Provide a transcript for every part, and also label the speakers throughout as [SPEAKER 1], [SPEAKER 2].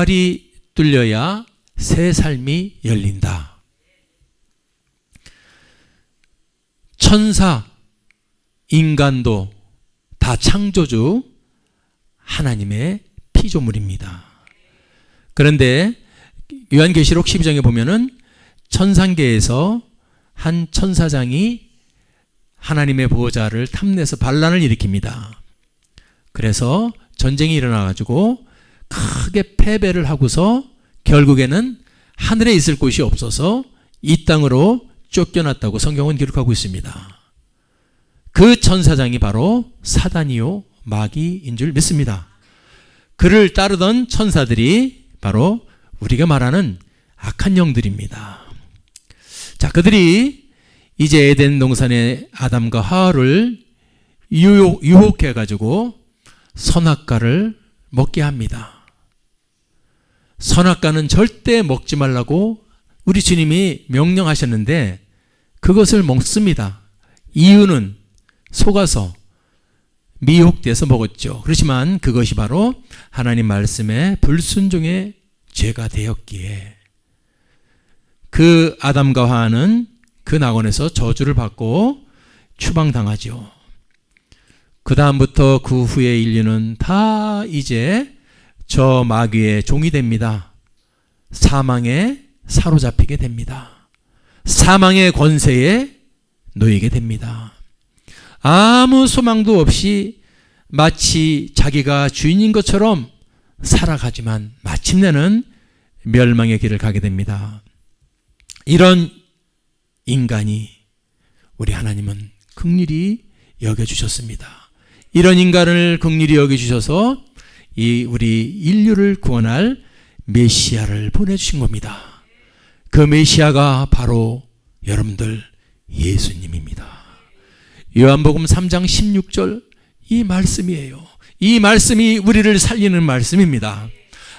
[SPEAKER 1] 포털이 뚫려야 새 삶이 열린다. 천사, 인간도 다 창조주 하나님의 피조물입니다. 그런데 요한계시록 12장에 보면은 천상계에서 한 천사장이 하나님의 보호자를 탐내서 반란을 일으킵니다. 그래서 전쟁이 일어나가지고 크게 패배를 하고서 결국에는 하늘에 있을 곳이 없어서 이 땅으로 쫓겨났다고 성경은 기록하고 있습니다. 그 천사장이 바로 사단이요 마귀인 줄 믿습니다. 그를 따르던 천사들이 바로 우리가 말하는 악한 영들입니다. 자, 그들이 이제 에덴 동산의 아담과 하와를 유혹해가지고 선악과를 먹게 합니다. 선악과는 절대 먹지 말라고 우리 주님이 명령하셨는데 그것을 먹습니다. 이유는 속아서 미혹돼서 먹었죠. 그렇지만 그것이 바로 하나님 말씀에 불순종의 죄가 되었기에 그 아담과 하와는 그 낙원에서 저주를 받고 추방당하죠. 그 다음부터 그 후의 인류는 다 이제 저 마귀의 종이 됩니다. 사망에 사로잡히게 됩니다. 사망의 권세에 놓이게 됩니다. 아무 소망도 없이 마치 자기가 주인인 것처럼 살아가지만 마침내는 멸망의 길을 가게 됩니다. 이런 인간이 우리 하나님은 긍휼히 여겨주셨습니다. 이런 인간을 긍휼히 여겨주셔서 이 우리 인류를 구원할 메시아를 보내주신 겁니다. 그 메시아가 바로 여러분들 예수님입니다. 요한복음 3장 16절 이 말씀이에요. 이 말씀이 우리를 살리는 말씀입니다.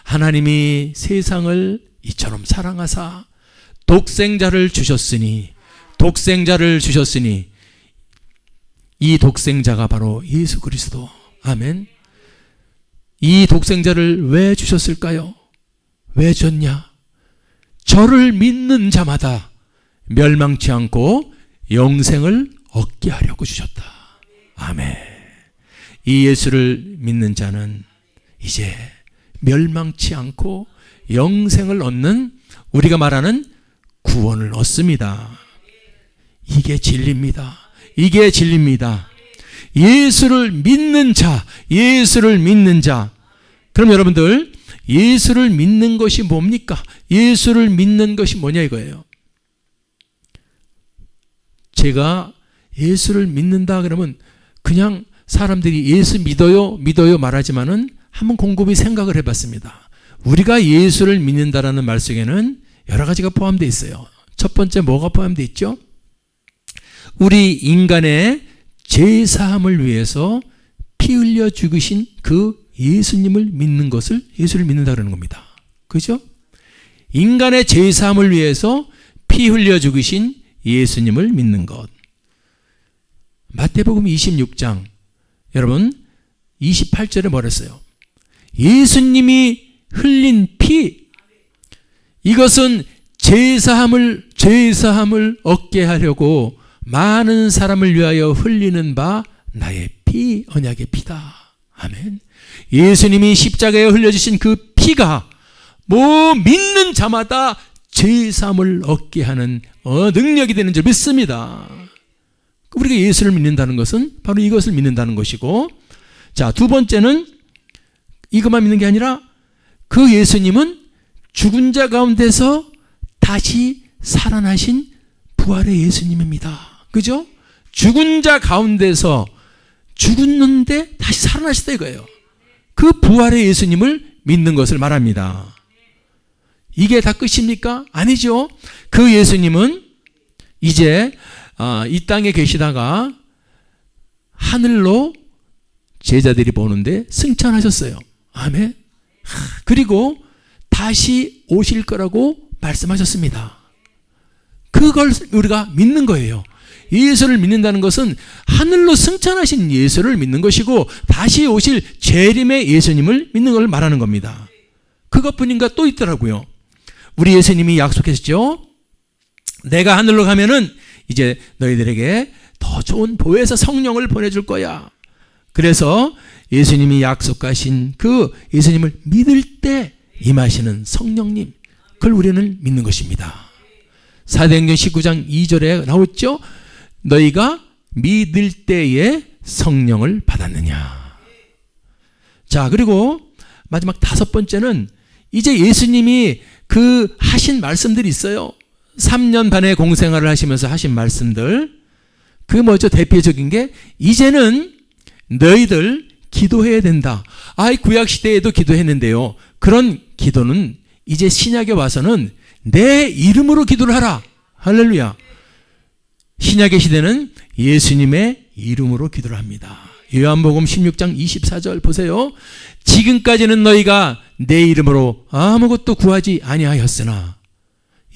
[SPEAKER 1] 하나님이 세상을 이처럼 사랑하사 독생자를 주셨으니 이 독생자가 바로 예수 그리스도. 아멘. 이 독생자를 왜 주셨을까요? 왜 줬냐? 저를 믿는 자마다 멸망치 않고 영생을 얻게 하려고 주셨다. 아멘. 이 예수를 믿는 자는 이제 멸망치 않고 영생을 얻는 우리가 말하는 구원을 얻습니다. 이게 진리입니다. 이게 진리입니다. 예수를 믿는 자. 그럼 여러분들 예수를 믿는 것이 뭡니까? 예수를 믿는 것이 뭐냐 이거예요. 제가 예수를 믿는다 그러면 그냥 사람들이 예수 믿어요 말하지만은 한번 곰곰이 생각을 해봤습니다. 우리가 예수를 믿는다라는 말 속에는 여러 가지가 포함되어 있어요. 첫 번째 뭐가 포함되어 있죠? 우리 인간의 죄사함을 위해서 피 흘려 죽으신 그 예수님을 믿는 것을 예수를 믿는다 그러는 겁니다. 그죠? 인간의 죄사함을 위해서 피 흘려 죽으신 예수님을 믿는 것. 마태복음 26장 여러분 28절에 뭐랬어요? 예수님이 흘린 피, 이것은 죄사함을 얻게 하려고 많은 사람을 위하여 흘리는 바 나의 피, 언약의 피다. 아멘. 예수님이 십자가에 흘려주신 그 피가 믿는 자마다 죄사함을 얻게 하는 능력이 되는 줄 믿습니다. 우리가 예수를 믿는다는 것은 바로 이것을 믿는다는 것이고, 자, 두 번째는 이것만 믿는 게 아니라 그 예수님은 죽은 자 가운데서 다시 살아나신 부활의 예수님입니다. 그죠? 죽은 자 가운데서 죽었는데 다시 살아나셨다 이거예요. 그 부활의 예수님을 믿는 것을 말합니다. 이게 다 끝입니까? 아니죠. 그 예수님은 이제 이 땅에 계시다가 하늘로 제자들이 보는데 승천하셨어요. 아멘. 그리고 다시 오실 거라고 말씀하셨습니다. 그걸 우리가 믿는 거예요. 예수를 믿는다는 것은 하늘로 승천하신 예수를 믿는 것이고 다시 오실 재림의 예수님을 믿는 걸 말하는 겁니다. 그것뿐인가 또 있더라고요. 우리 예수님이 약속했죠. 내가 하늘로 가면은 이제 너희들에게 더 좋은 보혜사 성령을 보내줄 거야. 그래서 예수님이 약속하신 그 예수님을 믿을 때 임하시는 성령님, 그걸 우리는 믿는 것입니다. 사도행전 19장 2절에 나왔죠. 너희가 믿을 때에 성령을 받았느냐. 자, 그리고 마지막 5번째는 이제 예수님이 그 하신 말씀들이 있어요. 3년 반의 공생활을 하시면서 하신 말씀들. 그게 뭐죠? 대표적인 게 이제는 너희들 기도해야 된다. 구약시대에도 기도했는데요. 그런 기도는 이제 신약에 와서는 내 이름으로 기도를 하라. 할렐루야. 신약의 시대는 예수님의 이름으로 기도를 합니다. 요한복음 16장 24절 보세요. 지금까지는 너희가 내 이름으로 아무것도 구하지 아니하였으나,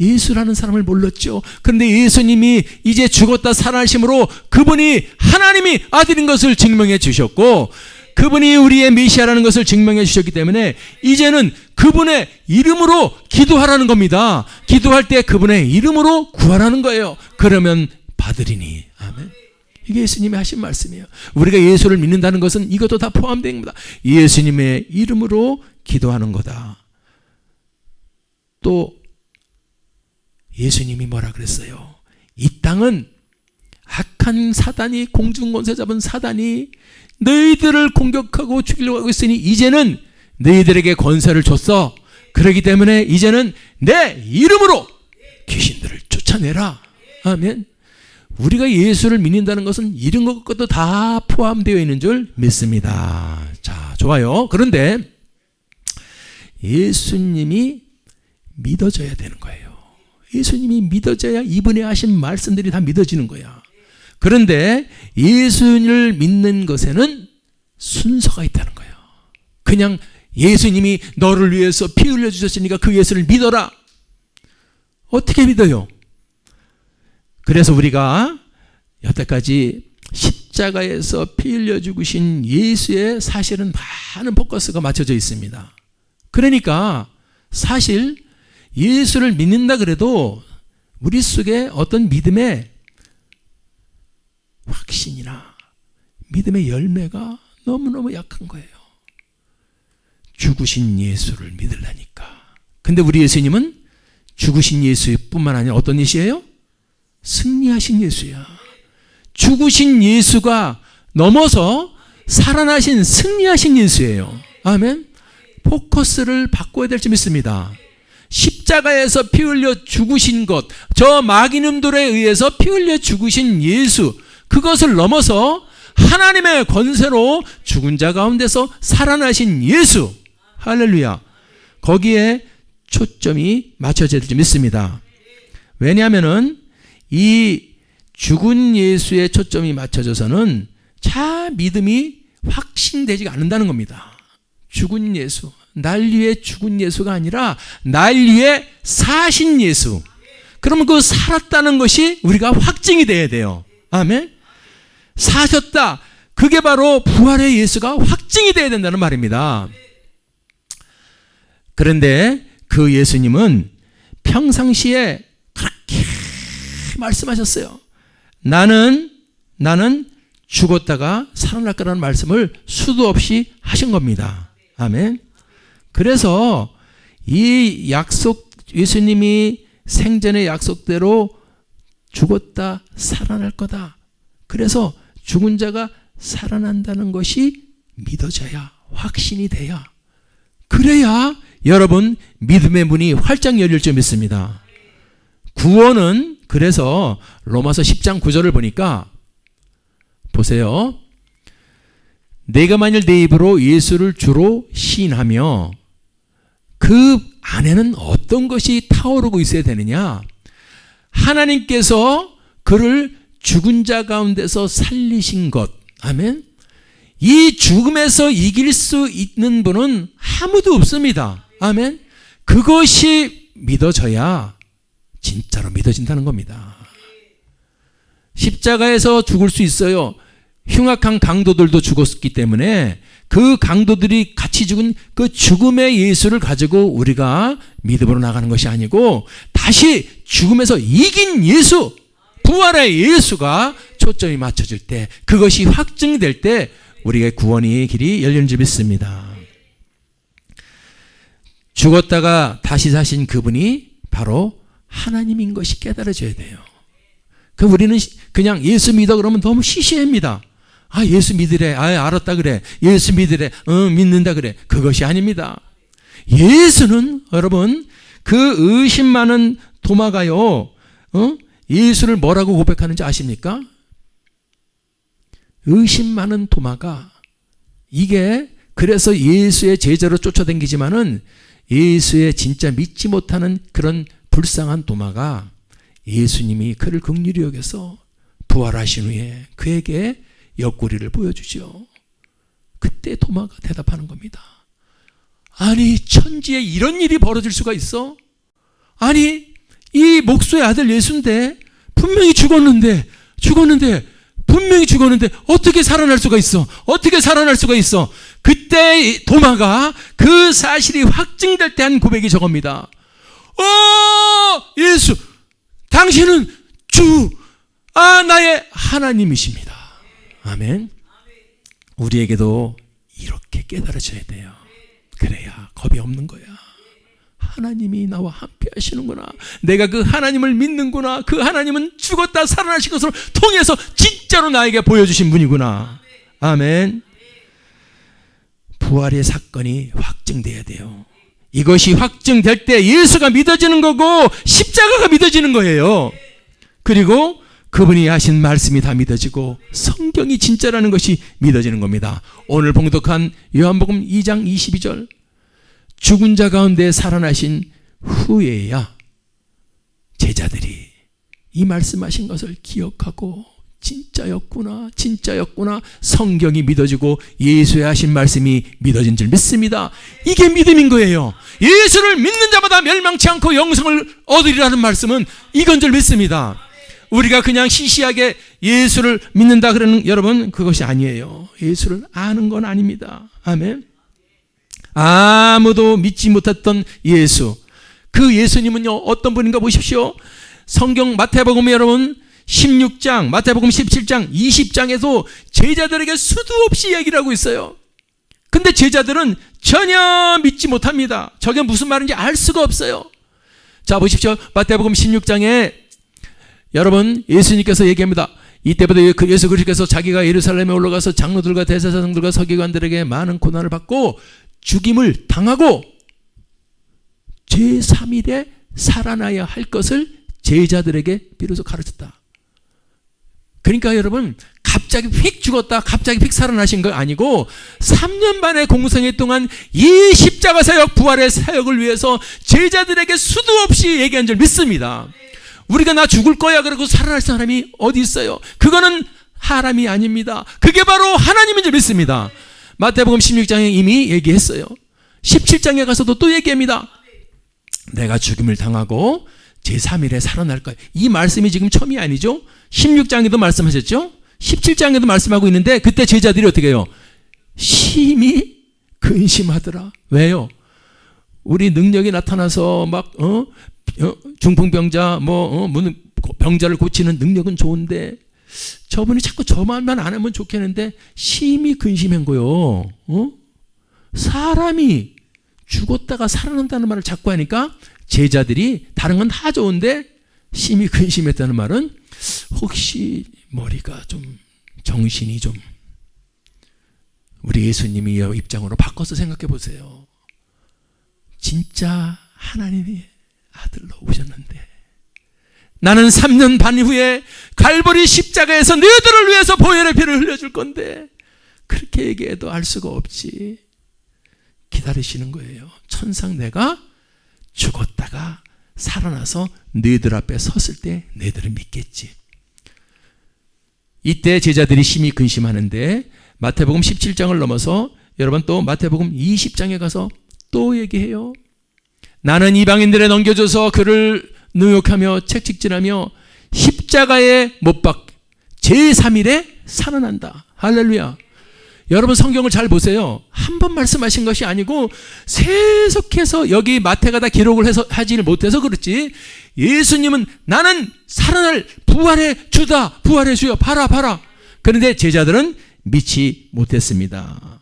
[SPEAKER 1] 예수라는 사람을 몰랐죠. 그런데 예수님이 이제 죽었다 살아나심으로 그분이 하나님이 아들인 것을 증명해 주셨고, 그분이 우리의 메시아라는 것을 증명해 주셨기 때문에 이제는 그분의 이름으로 기도하라는 겁니다. 기도할 때 그분의 이름으로 구하라는 거예요. 그러면 받으리니. 아멘. 이게 예수님이 하신 말씀이에요. 우리가 예수를 믿는다는 것은 이것도 다 포함된 겁니다. 예수님의 이름으로 기도하는 거다. 또 예수님이 뭐라 그랬어요? 이 땅은 악한 사단이, 공중권세 잡은 사단이 너희들을 공격하고 죽이려고 하고 있으니 이제는 너희들에게 권세를 줬어. 그렇기 때문에 이제는 내 이름으로 귀신들을 쫓아내라. 아멘. 우리가 예수를 믿는다는 것은 이런 것도 다 포함되어 있는 줄 믿습니다. 자, 좋아요. 그런데 예수님이 믿어져야 되는 거예요. 예수님이 믿어져야 이분이 하신 말씀들이 다 믿어지는 거야. 그런데 예수를 믿는 것에는 순서가 있다는 거예요. 그냥 예수님이 너를 위해서 피 흘려주셨으니까 그 예수를 믿어라. 어떻게 믿어요? 그래서 우리가 여태까지 십자가에서 피 흘려 죽으신 예수의 사실은 많은 포커스가 맞춰져 있습니다. 그러니까 사실 예수를 믿는다 그래도 우리 속에 어떤 믿음의 확신이나 믿음의 열매가 너무너무 약한 거예요. 죽으신 예수를 믿으려니까. 근데 우리 예수님은 죽으신 예수뿐만 아니라 어떤 예수예요? 승리하신 예수야. 죽으신 예수가 넘어서 살아나신 승리하신 예수예요. 아멘. 포커스를 바꿔야 될 줄 믿습니다. 십자가에서 피 흘려 죽으신 것, 저 마귀놈들에 의해서 피 흘려 죽으신 예수, 그것을 넘어서 하나님의 권세로 죽은 자 가운데서 살아나신 예수, 할렐루야. 거기에 초점이 맞춰져야 될 줄 믿습니다. 왜냐하면은 이 죽은 예수의 초점이 맞춰져서는 자 믿음이 확신되지 않는다는 겁니다. 죽은 예수, 날 위해 죽은 예수가 아니라 날 위해 사신 예수. 그러면 그 살았다는 것이 우리가 확증이 돼야 돼요. 아멘. 사셨다. 그게 바로 부활의 예수가 확증이 돼야 된다는 말입니다. 그런데 그 예수님은 평상시에 그렇게 말씀하셨어요. 나는 죽었다가 살아날 거라는 말씀을 수도 없이 하신 겁니다. 아멘. 그래서 이 약속, 예수님이 생전의 약속대로 죽었다 살아날 거다. 그래서 죽은 자가 살아난다는 것이 믿어져야, 확신이 돼야, 그래야 여러분 믿음의 문이 활짝 열릴 줄 믿습니다. 구원은 그래서 로마서 10장 9절을 보니까 보세요. 내가 만일 내 입으로 예수를 주로 시인하며 그 안에는 어떤 것이 타오르고 있어야 되느냐? 하나님께서 그를 죽은 자 가운데서 살리신 것. 아멘. 이 죽음에서 이길 수 있는 분은 아무도 없습니다. 아멘. 그것이 믿어져야 진짜로 믿어진다는 겁니다. 십자가에서 죽을 수 있어요. 흉악한 강도들도 죽었기 때문에 그 강도들이 같이 죽은 그 죽음의 예수를 가지고 우리가 믿음으로 나가는 것이 아니고 다시 죽음에서 이긴 예수, 부활의 예수가 초점이 맞춰질 때, 그것이 확증될 때 우리의 구원의 길이 열리는 줄 믿습니다. 죽었다가 다시 사신 그분이 바로 하나님인 것이 깨달아져야 돼요. 그 우리는 그냥 예수 믿어 그러면 너무 시시합니다. 아, 예수 믿으래. 아, 알았다 그래. 예수 믿으래. 믿는다 그래. 그것이 아닙니다. 예수는 여러분, 그 의심 많은 도마가요, 예수를 뭐라고 고백하는지 아십니까? 의심 많은 도마가, 이게 그래서 예수의 제자로 쫓아다니지만은 예수의 진짜 믿지 못하는 그런 불쌍한 도마가 예수님이 그를 긍휼히 여겨서 부활하신 후에 그에게 옆구리를 보여주죠. 그때 도마가 대답하는 겁니다. 아니, 천지에 이런 일이 벌어질 수가 있어? 아니, 이 목수의 아들 예수인데 분명히 죽었는데 분명히 죽었는데 어떻게 살아날 수가 있어? 어떻게 살아날 수가 있어? 그때 도마가 그 사실이 확증될 때 한 고백이 저겁니다. 예수, 당신은 주, 나의 하나님이십니다. 아멘. 우리에게도 이렇게 깨달아져야 돼요. 그래야 겁이 없는 거야. 하나님이 나와 함께 하시는구나. 내가 그 하나님을 믿는구나. 그 하나님은 죽었다 살아나신 것으로 통해서 진짜로 나에게 보여주신 분이구나. 아멘. 부활의 사건이 확증돼야 돼요. 이것이 확증될 때 예수가 믿어지는 거고 십자가가 믿어지는 거예요. 그리고 그분이 하신 말씀이 다 믿어지고 성경이 진짜라는 것이 믿어지는 겁니다. 오늘 봉독한 요한복음 2장 22절, 죽은 자 가운데 살아나신 후에야 제자들이 이 말씀하신 것을 기억하고 진짜였구나, 진짜였구나, 성경이 믿어지고 예수의 하신 말씀이 믿어진 줄 믿습니다. 이게 믿음인 거예요. 예수를 믿는 자마다 멸망치 않고 영생을 얻으리라는 말씀은 이건 줄 믿습니다. 우리가 그냥 시시하게 예수를 믿는다 그러는, 여러분, 그것이 아니에요. 예수를 아는 건 아닙니다. 아멘. 아무도 믿지 못했던 예수, 그 예수님은요 어떤 분인가 보십시오. 성경 마태복음 여러분 16장, 마태복음 17장, 20장에도 제자들에게 수도 없이 얘기를 하고 있어요. 근데 제자들은 전혀 믿지 못합니다. 저게 무슨 말인지 알 수가 없어요. 자, 보십시오. 마태복음 16장에 여러분, 예수님께서 얘기합니다. 이때부터 예수 그리스도께서 자기가 예루살렘에 올라가서 장로들과 대제사장들과 서기관들에게 많은 고난을 받고 죽임을 당하고 제3일에 살아나야 할 것을 제자들에게 비로소 가르쳤다. 그러니까 여러분, 갑자기 휙 죽었다 갑자기 휙 살아나신 거 아니고 3년 반의 공생애 동안 이 십자가 사역, 부활의 사역을 위해서 제자들에게 수도 없이 얘기한 줄 믿습니다. 우리가 나 죽을 거야 그러고 살아날 사람이 어디 있어요? 그거는 사람이 아닙니다. 그게 바로 하나님인 줄 믿습니다. 마태복음 16장에 이미 얘기했어요. 17장에 가서도 또 얘기합니다. 내가 죽임을 당하고 제3일에 살아날 거야. 이 말씀이 지금 처음이 아니죠. 16장에도 말씀하셨죠. 17장에도 말씀하고 있는데 그때 제자들이 어떻게 해요? 심히 근심하더라. 왜요? 우리 능력이 나타나서 막 중풍병자 병자를 고치는 능력은 좋은데 저분이 자꾸 저 말만 안 하면 좋겠는데 심히 근심한 거요. 사람이 죽었다가 살아난다는 말을 자꾸 하니까 제자들이 다른 건 다 좋은데 심히 근심했다는 말은 혹시 머리가 좀, 정신이 좀, 우리 예수님이 입장으로 바꿔서 생각해 보세요. 진짜 하나님이 아들로 오셨는데 나는 3년 반 후에 갈보리 십자가에서 너희들을 위해서 보혈의 피를 흘려줄 건데 그렇게 얘기해도 알 수가 없지. 기다리시는 거예요. 천상 내가 죽었다가 살아나서 너희들 앞에 섰을 때 너희들은 믿겠지. 이때 제자들이 심히 근심하는데 마태복음 17장을 넘어서 여러분 또 마태복음 20장에 가서 또 얘기해요. 나는 이방인들에 넘겨줘서 그를 능욕하며 채찍질하며 십자가에 못 박 제3일에 살아난다. 할렐루야. 여러분 성경을 잘 보세요. 한 번 말씀하신 것이 아니고 계속해서 여기 마태가 다 기록을 해서 하지 못해서 그렇지, 예수님은 나는 살아날 부활의 주다, 부활의 주여, 봐라 봐라. 그런데 제자들은 믿지 못했습니다.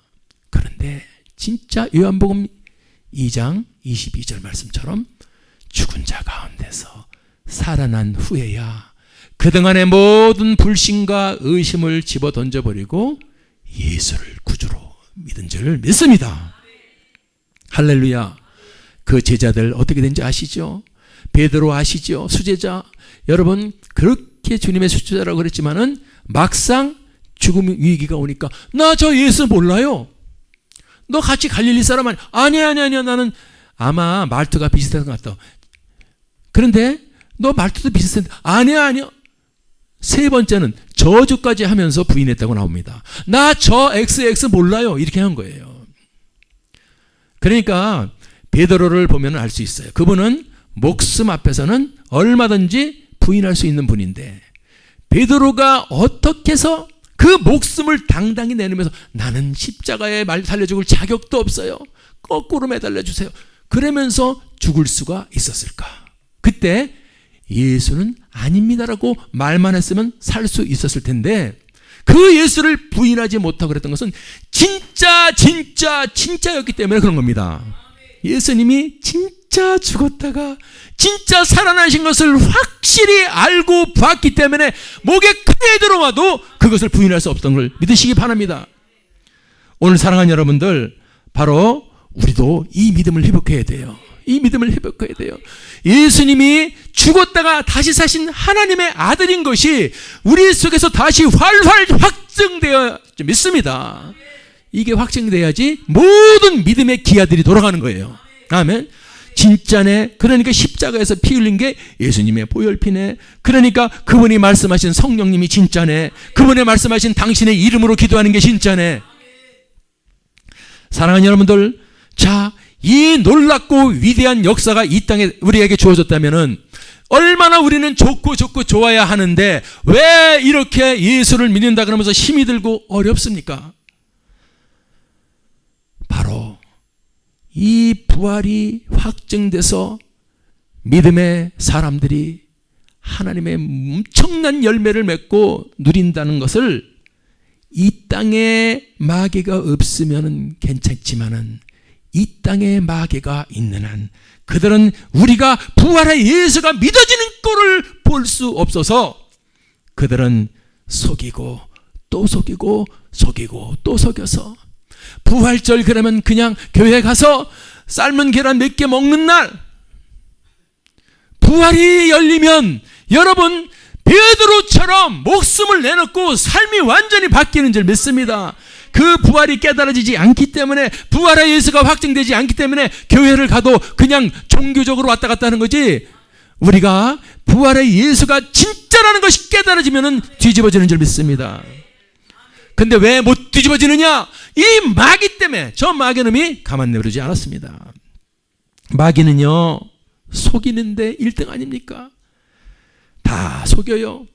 [SPEAKER 1] 그런데 진짜 요한복음 2장 22절 말씀처럼 죽은 자 가운데서 살아난 후에야 그동안의 모든 불신과 의심을 집어 던져버리고 예수를 구주로 믿은 줄 믿습니다. 할렐루야. 그 제자들 어떻게 된지 아시죠? 베드로 아시죠? 수제자. 여러분 그렇게 주님의 수제자라고 그랬지만은 막상 죽음 위기가 오니까 나 저 예수 몰라요. 너 같이 갈릴리 사람 아니야. 나는 아마 말투가 비슷한 것 같다. 그런데 너 말투도 비슷한데 아니야. 세 번째는 저주까지 하면서 부인했다고 나옵니다. 나 저 XX 몰라요. 이렇게 한 거예요. 그러니까 베드로를 보면 알 수 있어요. 그분은 목숨 앞에서는 얼마든지 부인할 수 있는 분인데 베드로가 어떻게 해서 그 목숨을 당당히 내놓으면서 나는 십자가에 말 살려 죽을 자격도 없어요. 거꾸로 매달려 주세요. 그러면서 죽을 수가 있었을까? 그때 예수는 아닙니다라고 말만 했으면 살 수 있었을 텐데 그 예수를 부인하지 못하고 그랬던 것은 진짜였기 때문에 그런 겁니다. 예수님이 진짜 죽었다가 진짜 살아나신 것을 확실히 알고 봤기 때문에 목에 크게 들어와도 그것을 부인할 수 없던 걸 믿으시기 바랍니다. 오늘 사랑하는 여러분들, 바로 우리도 이 믿음을 회복해야 돼요. 이 믿음을 회복해야 돼요. 예수님이 죽었다가 다시 사신 하나님의 아들인 것이 우리 속에서 다시 활활 확증되어 믿습니다. 이게 확증돼야지 모든 믿음의 기아들이 돌아가는 거예요. 아멘. 진짜네. 그러니까 십자가에서 피 흘린 게 예수님의 보혈피네. 그러니까 그분이 말씀하신 성령님이 진짜네. 그분이 말씀하신 당신의 이름으로 기도하는 게 진짜네. 사랑하는 여러분들, 자, 이 놀랍고 위대한 역사가 이 땅에 우리에게 주어졌다면은 얼마나 우리는 좋고 좋아야 하는데 왜 이렇게 예수를 믿는다 그러면서 힘이 들고 어렵습니까? 바로 이 부활이 확증돼서 믿음의 사람들이 하나님의 엄청난 열매를 맺고 누린다는 것을 이 땅에 마귀가 없으면 괜찮지만은 이 땅에 마귀가 있는 한 그들은 우리가 부활의 예수가 믿어지는 꼴을 볼 수 없어서 그들은 속이고 또 속이고 또 속여서 부활절 그러면 그냥 교회 가서 삶은 계란 몇 개 먹는 날, 부활이 열리면 여러분 베드로처럼 목숨을 내놓고 삶이 완전히 바뀌는 줄 믿습니다. 그 부활이 깨달아지지 않기 때문에, 부활의 예수가 확증되지 않기 때문에 교회를 가도 그냥 종교적으로 왔다 갔다 하는 거지, 우리가 부활의 예수가 진짜라는 것이 깨달아지면 뒤집어지는 줄 믿습니다. 근데 왜 못 뒤집어지느냐? 이 마귀 때문에. 저 마귀놈이 가만 내버리지 않았습니다. 마귀는요, 속이는데 1등 아닙니까? 다 속여요.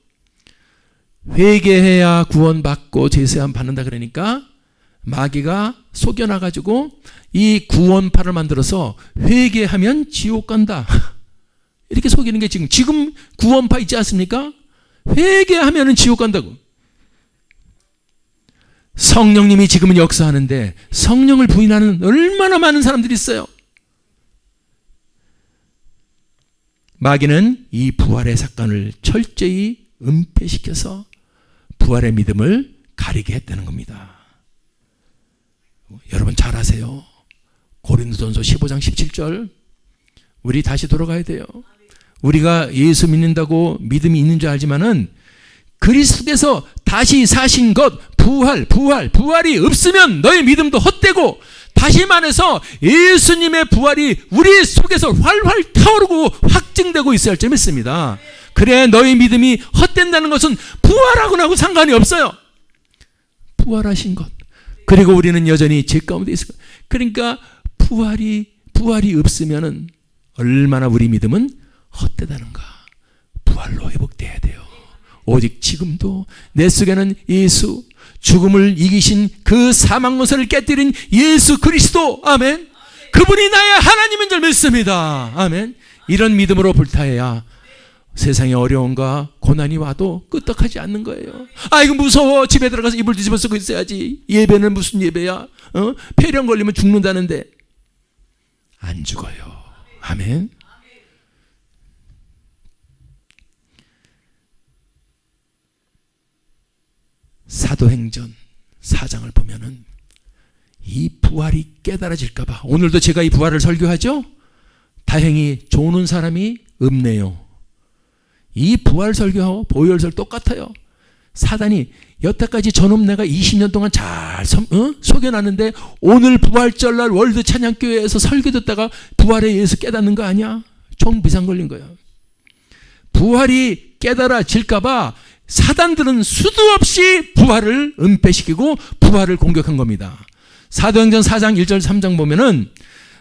[SPEAKER 1] 회개해야 구원받고 제사함 받는다 그러니까 마귀가 속여놔가지고 이 구원파를 만들어서 회개하면 지옥 간다 이렇게 속이는 게 지금 구원파 있지 않습니까? 회개하면 지옥 간다고. 성령님이 지금은 역사하는데 성령을 부인하는 얼마나 많은 사람들이 있어요. 마귀는 이 부활의 사건을 철저히 은폐시켜서 부활의 믿음을 가리게 했다는 겁니다. 여러분 잘 아세요. 고린도전서 15장 17절 우리 다시 돌아가야 돼요. 우리가 예수 믿는다고 믿음이 있는 줄 알지만은 그리스도께서 다시 사신 것, 부활이 없으면 너의 믿음도 헛되고, 다시 말해서 예수님의 부활이 우리 속에서 활활 타오르고 확증되고 있어야 할 줄 믿습니다. 그래 너희 믿음이 헛된다는 것은 부활하고는 상관이 없어요. 부활하신 것. 그리고 우리는 여전히 죄 가운데 있을 거예요. 그러니까 부활이 없으면 얼마나 우리 믿음은 헛되다는가. 부활로 회복돼야 돼요. 오직 지금도 내 속에는 예수, 죽음을 이기신 그 사망 권세를 깨뜨린 예수 그리스도, 아멘, 그분이 나의 하나님인 줄 믿습니다. 아멘. 이런 믿음으로 불타야 세상에 어려움과 고난이 와도 끄떡하지 않는 거예요. 이거 무서워. 집에 들어가서 이불 뒤집어 쓰고 있어야지. 예배는 무슨 예배야? 폐렴 걸리면 죽는다는데. 안 죽어요. 아멘. 사도행전 4장을 보면은 이 부활이 깨달아질까봐, 오늘도 제가 이 부활을 설교하죠? 다행히 조는 사람이 없네요. 이 부활 설교하고 보혈설 똑같아요. 사단이 여태까지 저놈 내가 20년 동안 잘 속여놨는데 오늘 부활절날 월드 찬양교회에서 설교 듣다가 부활의 예수 깨닫는 거 아니야? 총 비상 걸린 거예요. 부활이 깨달아질까봐 사단들은 수도 없이 부활을 은폐시키고 부활을 공격한 겁니다. 사도행전 4장 1절 3장 보면은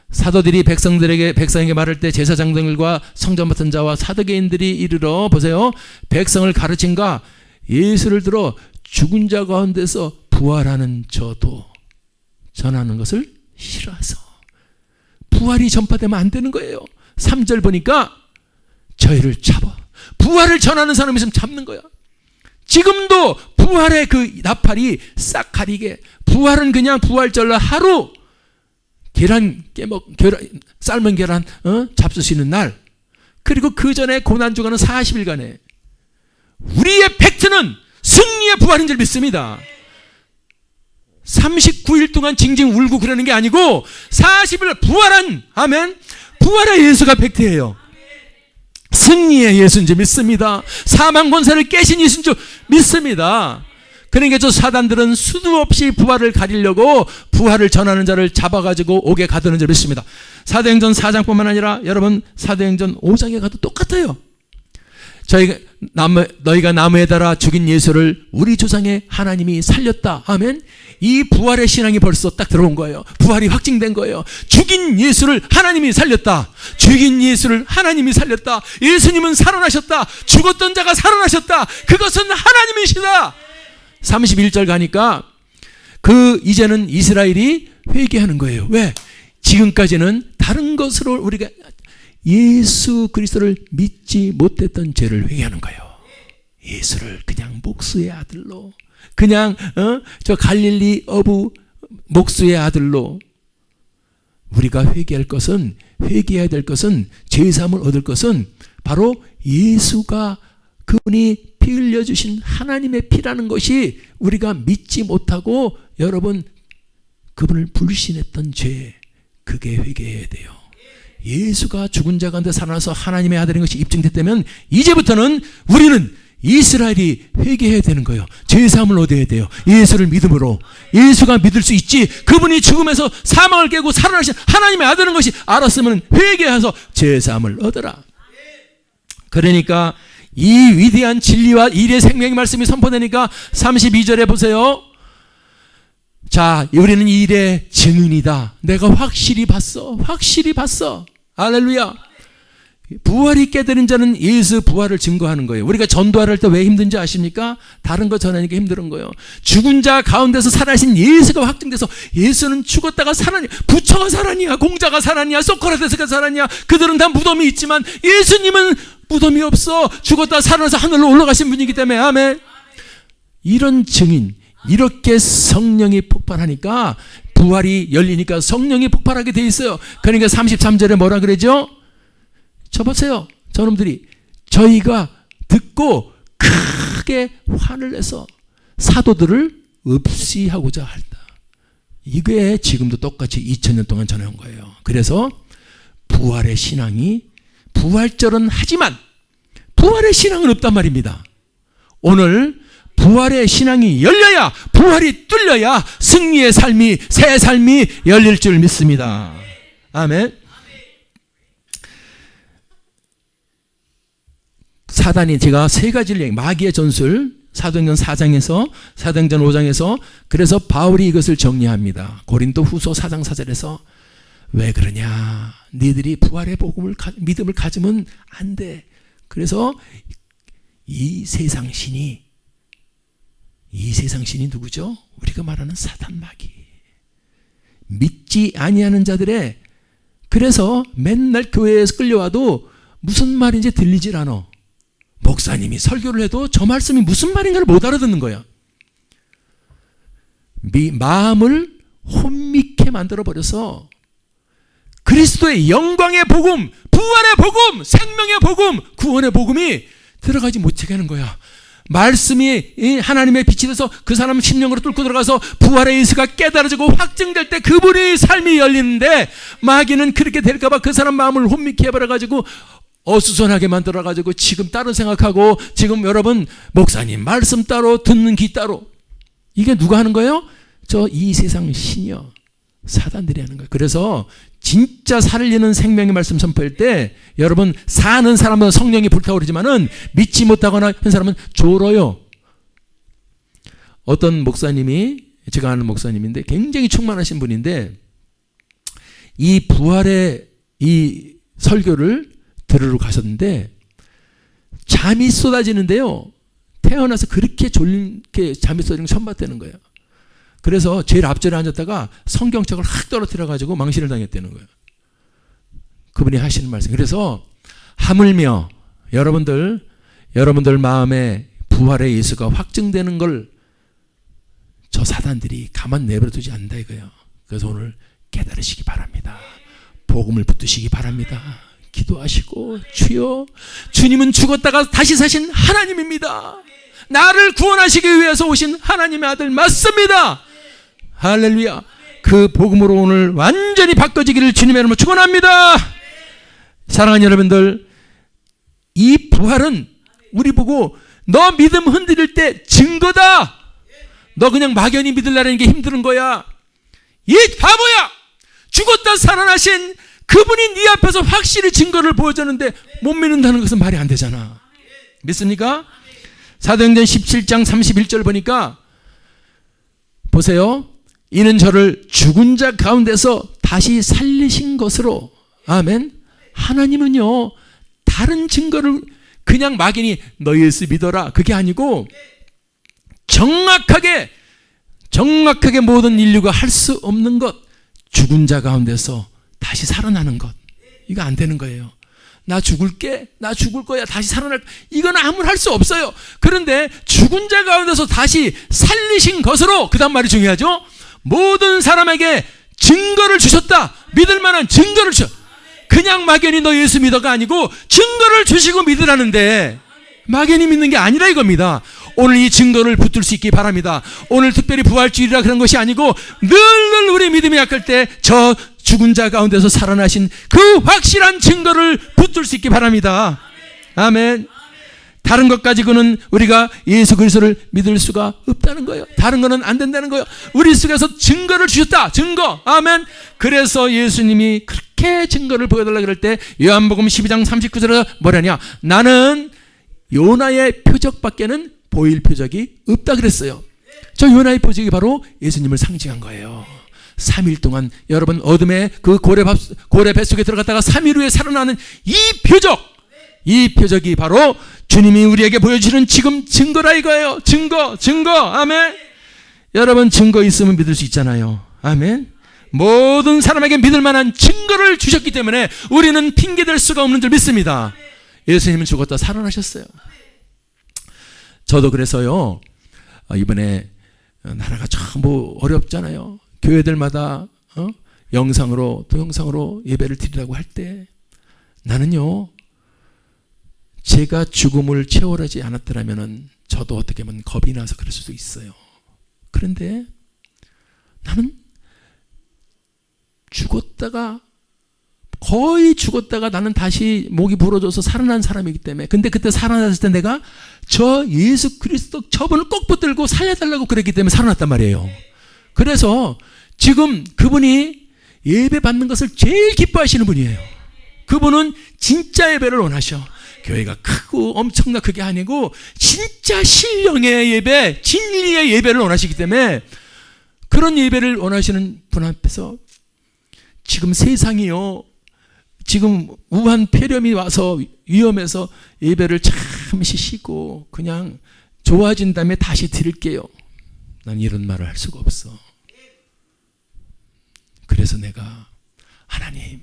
[SPEAKER 1] 사도들이 백성에게 말할 때 제사장들과 성전 맡은 자와 사두개인들이 이르러, 보세요, 백성을 가르친가 예수를 들어 죽은 자 가운데서 부활하는 저도 전하는 것을 싫어서. 부활이 전파되면 안 되는 거예요. 3절 보니까 저희를 잡아. 부활을 전하는 사람이 있으면 잡는 거야. 지금도 부활의 그 나팔이 싹 가리게, 부활은 그냥 부활절날 하루 삶은 계란 잡수시는 날, 그리고 그 전에 고난주간은 40일간에 우리의 팩트는 승리의 부활인 줄 믿습니다. 39일 동안 징징 울고 그러는 게 아니고 40일 부활한, 아멘, 부활의 예수가 팩트예요. 승리의 예수인 줄 믿습니다. 사망 권세를 깨신 예수인 줄 믿습니다. 그러니까 저 사단들은 수도 없이 부활을 가리려고 부활을 전하는 자를 잡아가지고 옥에 가두는 줄 믿습니다. 사도행전 4장뿐만 아니라 여러분 사도행전 5장에 가도 똑같아요. 너희가 나무에 달아 죽인 예수를 우리 조상의 하나님이 살렸다. 아멘. 이 부활의 신앙이 벌써 딱 들어온 거예요. 부활이 확증된 거예요. 죽인 예수를 하나님이 살렸다. 죽인 예수를 하나님이 살렸다. 예수님은 살아나셨다. 죽었던 자가 살아나셨다. 그것은 하나님이시다. 31절 가니까 이제는 이스라엘이 회개하는 거예요. 왜? 지금까지는 다른 것으로 우리가 예수 그리스도를 믿지 못했던 죄를 회개하는 거예요. 예수를 그냥 목수의 아들로, 그냥 저 갈릴리 어부 목수의 아들로, 우리가 회개해야 될 것은 죄사함을 얻을 것은 바로 예수가, 그분이 피 흘려주신 하나님의 피라는 것이 우리가 믿지 못하고 여러분 그분을 불신했던 죄, 그게 회개해야 돼요. 예수가 죽은 자 가운데 살아나서 하나님의 아들인 것이 입증됐다면 이제부터는 우리는 이스라엘이 회개해야 되는 거예요. 죄사함을 얻어야 돼요. 예수를 믿음으로. 예수가 믿을 수 있지. 그분이 죽음에서 사망을 깨고 살아나신 하나님의 아들인 것이 알았으면 회개해서 죄사함을 얻어라. 그러니까 이 위대한 진리와 일의 생명의 말씀이 선포되니까 32절에 보세요. 자, 우리는 이 일의 증인이다. 내가 확실히 봤어. 할렐루야. 부활이 깨달은 자는 예수 부활을 증거하는 거예요. 우리가 전도할 때 왜 힘든지 아십니까? 다른 거 전하니까 힘든 거예요. 죽은 자 가운데서 살아신 예수가 확증돼서, 예수는 죽었다가 살았냐, 부처가 살았냐, 공자가 살았냐, 소크라테스가 살았냐, 그들은 다 무덤이 있지만 예수님은 무덤이 없어. 죽었다가 살아나서 하늘로 올라가신 분이기 때문에, 아멘. 이런 증인, 이렇게 성령이 폭발하니까, 부활이 열리니까 성령이 폭발하게 돼 있어요. 그러니까 33절에 뭐라 그러죠? 저 보세요. 저놈들이 저희가 듣고 크게 화를 내서 사도들을 없이하고자 한다. 이게 지금도 똑같이 2000년 동안 전해온 거예요. 그래서 부활의 신앙이, 부활절은 하지만 부활의 신앙은 없단 말입니다. 오늘 부활의 신앙이 열려야, 부활이 뚫려야 승리의 삶이, 새 삶이 열릴 줄 믿습니다. 아멘. 사단이, 제가 세 가지를 마귀의 전술, 사도행전 4장에서, 사도행전 5장에서, 그래서 바울이 이것을 정리합니다. 고린도 후서 4장 4절에서 왜 그러냐, 니들이 부활의 복음을 믿음을 가지면 안 돼. 그래서 이 세상 신이 누구죠? 우리가 말하는 사단 마귀. 믿지 아니하는 자들의, 그래서 맨날 교회에서 끌려와도 무슨 말인지 들리질 않아. 목사님이 설교를 해도 저 말씀이 무슨 말인가를 못 알아듣는 거야. 마음을 혼미케 만들어버려서 그리스도의 영광의 복음, 부활의 복음, 생명의 복음, 구원의 복음이 들어가지 못하게 하는 거야. 말씀이 하나님의 빛이 돼서 그 사람 심령으로 뚫고 들어가서 부활의 예수가 깨달아지고 확증될 때 그분의 삶이 열리는데, 마귀는 그렇게 될까봐 그 사람 마음을 혼미케 해버려가지고 어수선하게 만들어가지고 지금 따로 생각하고, 지금 여러분 목사님 말씀 따로 듣는 귀 따로, 이게 누가 하는 거예요? 이 세상 신이요, 사단들이 하는 거예요. 그래서 진짜 살리는 생명의 말씀 선포할 때 여러분, 사는 사람은 성령이 불타오르지만은 믿지 못하거나 한 사람은 졸어요. 어떤 목사님이, 제가 아는 목사님인데 굉장히 충만하신 분인데, 이 부활의 이 설교를 들으러 가셨는데 잠이 쏟아지는데요, 태어나서 그렇게 졸게 잠이 쏟아지는 걸 처음 봤다는 거예요. 그래서 제일 앞절에 앉았다가 성경책을 확 떨어뜨려가지고 망신을 당했다는 거예요. 그분이 하시는 말씀. 그래서 하물며 여러분들 마음에 부활의 예수가 확증되는 걸 저 사단들이 가만 내버려두지 않는다 이거예요. 그래서 오늘 깨달으시기 바랍니다. 복음을 붙드시기 바랍니다. 기도하시고, 주여, 주님은 죽었다가 다시 사신 하나님입니다. 나를 구원하시기 위해서 오신 하나님의 아들 맞습니다. 할렐루야. 그 복음으로 오늘 완전히 바꿔지기를 주님의 이름으로 축원합니다. 사랑하는 여러분들, 이 부활은 우리 보고 너 믿음 흔들릴 때 증거다. 너 그냥 막연히 믿으려는 게 힘든 거야. 이 바보야, 죽었다 살아나신 그분이 네 앞에서 확실히 증거를 보여줬는데 못 믿는다는 것은 말이 안 되잖아. 믿습니까? 사도행전 17장 31절 보니까 보세요. 이는 저를 죽은 자 가운데서 다시 살리신 것으로. 아멘. 하나님은요, 다른 증거를 그냥 막연히 너 예수 믿어라 그게 아니고 정확하게 모든 인류가 할 수 없는 것, 죽은 자 가운데서 다시 살아나는 것, 이거 안 되는 거예요. 나 죽을게, 나 죽을 거야, 다시 살아날 거야, 이건 아무나 할 수 없어요. 그런데 죽은 자 가운데서 다시 살리신 것으로, 그 다음 말이 중요하죠. 모든 사람에게 증거를 주셨다. 믿을 만한 증거를 주셨다. 그냥 막연히 너 예수 믿어가 아니고 증거를 주시고 믿으라는데, 막연히 믿는 게 아니라 이겁니다. 오늘 이 증거를 붙들 수 있기 바랍니다. 오늘 특별히 부활주일이라 그런 것이 아니고 늘 우리 믿음이 약할 때 저 죽은 자 가운데서 살아나신 그 확실한 증거를 붙들 수 있기 바랍니다. 아멘. 다른 것 가지고는 우리가 예수 그리스도를 믿을 수가 없다는 거예요. 다른 거는 안 된다는 거예요. 우리 속에서 증거를 주셨다. 증거. 아멘. 그래서 예수님이 그렇게 증거를 보여달라고 그럴 때 요한복음 12장 39절에 뭐라냐, 나는 요나의 표적밖에는 보일 표적이 없다 그랬어요. 저 요나의 표적이 바로 예수님을 상징한 거예요. 3일 동안 여러분 어둠의 그 고래 뱃속에 들어갔다가 3일 후에 살아나는 이 표적이 바로 주님이 우리에게 보여주시는 지금 증거라 이거예요. 증거. 아멘. 여러분 증거 있으면 믿을 수 있잖아요. 아멘. 모든 사람에게 믿을 만한 증거를 주셨기 때문에 우리는 핑계댈 수가 없는 줄 믿습니다. 예수님은 죽었다 살아나셨어요. 저도 그래서요, 이번에 나라가 참 어렵잖아요. 교회들마다 영상으로 예배를 드리라고 할 때 나는요, 제가 죽음을 체월하지 않았더라면 저도 어떻게 보면 겁이 나서 그럴 수도 있어요. 그런데 나는 거의 죽었다가 나는 다시 목이 부러져서 살아난 사람이기 때문에, 근데 그때 살아났을 때 내가 저 예수 그리스도 저분을 꼭 붙들고 살려달라고 그랬기 때문에 살아났단 말이에요. 그래서 지금 그분이 예배 받는 것을 제일 기뻐하시는 분이에요. 그분은 진짜 예배를 원하셔. 교회가 크고 엄청나 그게 아니고 진짜 신령의 예배, 진리의 예배를 원하시기 때문에 그런 예배를 원하시는 분 앞에서 지금 세상이요, 지금 우한 폐렴이 와서 위험해서 예배를 잠시 쉬고 그냥 좋아진 다음에 다시 드릴게요. 난 이런 말을 할 수가 없어. 그래서 내가 하나님,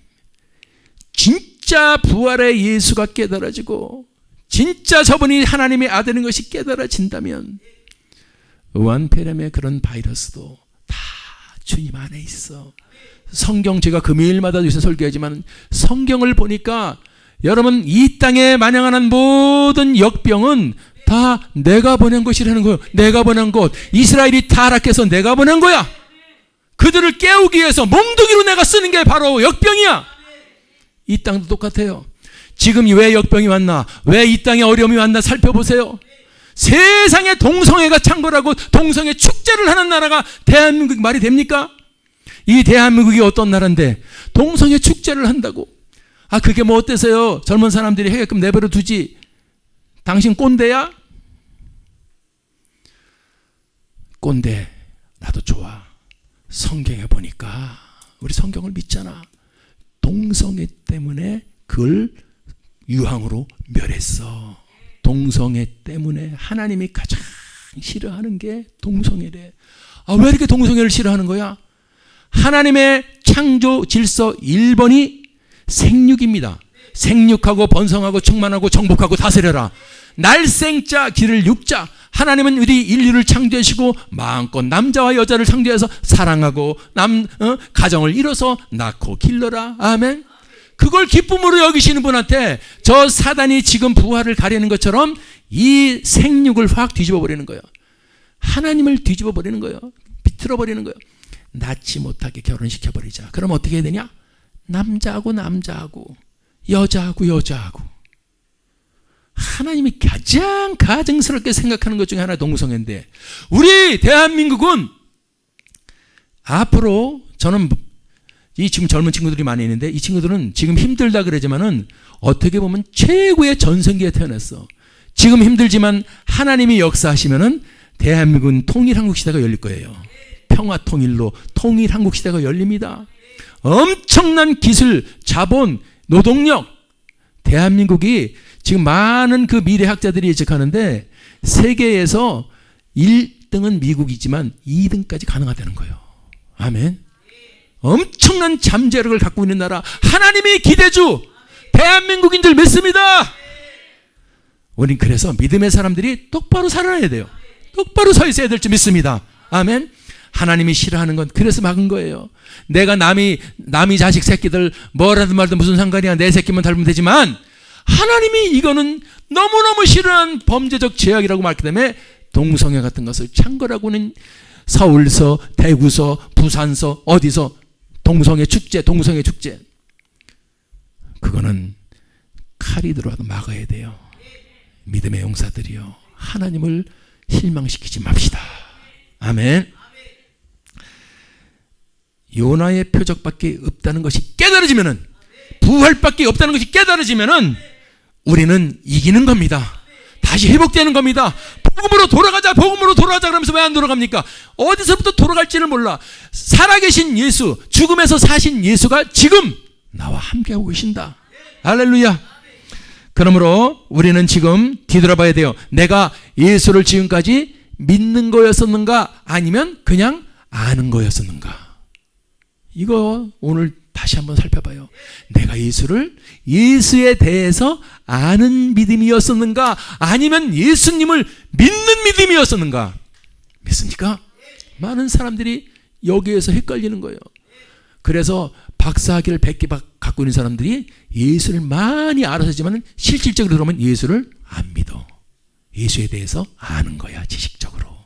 [SPEAKER 1] 진짜 부활의 예수가 깨달아지고 진짜 저분이 하나님의 아들인 것이 깨달아진다면 우한 폐렴의 그런 바이러스도 다 주님 안에 있어. 성경, 제가 금요일마다 요새 설교하지만 성경을 보니까 여러분, 이 땅에 만연한 모든 역병은 다 내가 보낸 것이라는 거예요. 내가 보낸 것. 이스라엘이 타락해서 내가 보낸 거야. 그들을 깨우기 위해서 몽둥이로 내가 쓰는 게 바로 역병이야. 이 땅도 똑같아요. 지금 왜 역병이 왔나, 왜 이 땅에 어려움이 왔나 살펴보세요. 세상에 동성애가 창궐하고 동성애 축제를 하는 나라가 대한민국 말이 됩니까? 이 대한민국이 어떤 나라인데 동성애 축제를 한다고. 아, 그게 뭐 어때서요? 젊은 사람들이 해게끔 내버려 두지. 당신 꼰대야? 꼰대 나도 좋아. 성경에 보니까, 우리 성경을 믿잖아, 동성애 때문에 그걸 유황으로 멸했어. 동성애 때문에 하나님이 가장 싫어하는 게 동성애래. 아, 왜 이렇게 동성애를 싫어하는 거야? 하나님의 창조 질서 1번이 생육입니다. 생육하고 번성하고 충만하고 정복하고 다스려라. 날생자 기를 육자. 하나님은 우리 인류를 창조하시고 마음껏 남자와 여자를 창조해서 사랑하고 가정을 이뤄서 낳고 길러라. 아멘. 그걸 기쁨으로 여기시는 분한테 저 사단이 지금 부활을 가리는 것처럼 이 생육을 확 뒤집어 버리는 거예요. 하나님을 뒤집어 버리는 거예요. 비틀어 버리는 거예요. 낳지 못하게 결혼시켜 버리자. 그럼 어떻게 해야 되냐? 남자하고 남자하고 여자하고 여자하고. 하나님이 가장 가증스럽게 생각하는 것 중에 하나 동성애인데, 우리 대한민국은 앞으로, 저는 이 지금 젊은 친구들이 많이 있는데 이 친구들은 지금 힘들다 그러지만은 어떻게 보면 최고의 전성기에 태어났어. 지금 힘들지만 하나님이 역사하시면은 대한민국은 통일한국 시대가 열릴 거예요. 평화 통일로 통일한국 시대가 열립니다. 엄청난 기술, 자본, 노동력. 대한민국이 지금 많은 그 미래학자들이 예측하는데 세계에서 1등은 미국이지만 2등까지 가능하다는 거예요. 아멘. 엄청난 잠재력을 갖고 있는 나라, 하나님이 기대주 대한민국인 줄 믿습니다. 우린 그래서 믿음의 사람들이 똑바로 살아야 돼요. 똑바로 서 있어야 될 줄 믿습니다. 아멘. 하나님이 싫어하는 건 그래서 막은 거예요. 내가 남이 자식 새끼들 뭐라든 말든 무슨 상관이야, 내 새끼만 닮으면 되지만 하나님이 이거는 너무너무 싫어하는 범죄적 죄악이라고 말했기 때문에 동성애 같은 것을 창궐하고는 서울서, 대구서, 부산서, 어디서 동성애 축제. 그거는 칼이 들어와도 막아야 돼요. 믿음의 용사들이요, 하나님을 실망시키지 맙시다. 아멘. 요나의 표적밖에 없다는 것이 깨달아지면은, 부활밖에 없다는 것이 깨달아지면은 우리는 이기는 겁니다. 다시 회복되는 겁니다. 복음으로 돌아가자 그러면서 왜 안 돌아갑니까? 어디서부터 돌아갈지를 몰라. 살아계신 예수, 죽음에서 사신 예수가 지금 나와 함께하고 계신다. 할렐루야. 그러므로 우리는 지금 뒤돌아봐야 돼요. 내가 예수를 지금까지 믿는 거였었는가, 아니면 그냥 아는 거였었는가. 이거 오늘 다시 한번 살펴봐요. 내가 예수에 대해서 아는 믿음이었었는가, 아니면 예수님을 믿는 믿음이었었는가. 믿습니까? 많은 사람들이 여기에서 헷갈리는 거예요. 그래서 박사학위를 100개 갖고 있는 사람들이 예수를 많이 알아서 하지만 실질적으로 그러면 예수를 안 믿어. 예수에 대해서 아는 거야, 지식적으로.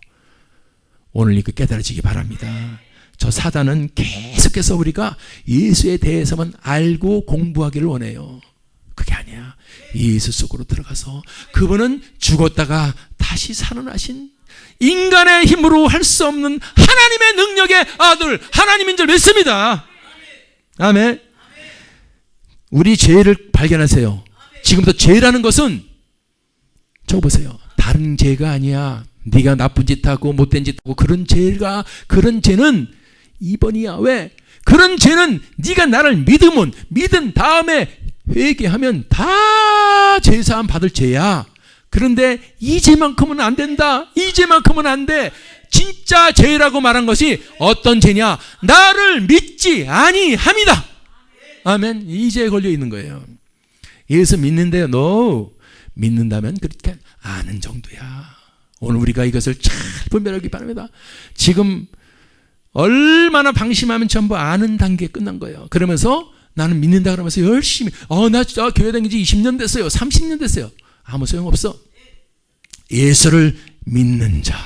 [SPEAKER 1] 오늘 이거 깨달아지기 바랍니다. 저 사단은 계속해서 우리가 예수에 대해서만 알고 공부하기를 원해요. 그게 아니야. 예수 속으로 들어가서 그분은 죽었다가 다시 살아나신, 인간의 힘으로 할 수 없는 하나님의 능력의 아들, 하나님인 줄 믿습니다. 아멘. 우리 죄를 발견하세요. 지금부터 죄라는 것은, 저거 보세요, 다른 죄가 아니야. 네가 나쁜 짓 하고 못된 짓 하고 그런 죄는 2번이야. 왜? 그런 죄는 네가 나를 믿은 다음에 회개하면 다 죄사함 받을 죄야. 그런데 이 죄만큼은 안 된다. 이 죄만큼은 안 돼. 진짜 죄라고 말한 것이 어떤 죄냐? 나를 믿지 아니함이다. 아멘. 이 죄에 걸려 있는 거예요. 예수 믿는데요. 너 믿는다면 그렇게 아는 정도야. 오늘 우리가 이것을 잘 분별하기 바랍니다. 지금 얼마나 방심하면 전부 아는 단계에 끝난 거예요. 그러면서 나는 믿는다 그러면서 열심히 나 교회 다닌 지 20년 됐어요. 30년 됐어요. 아무 소용없어. 예수를 믿는 자,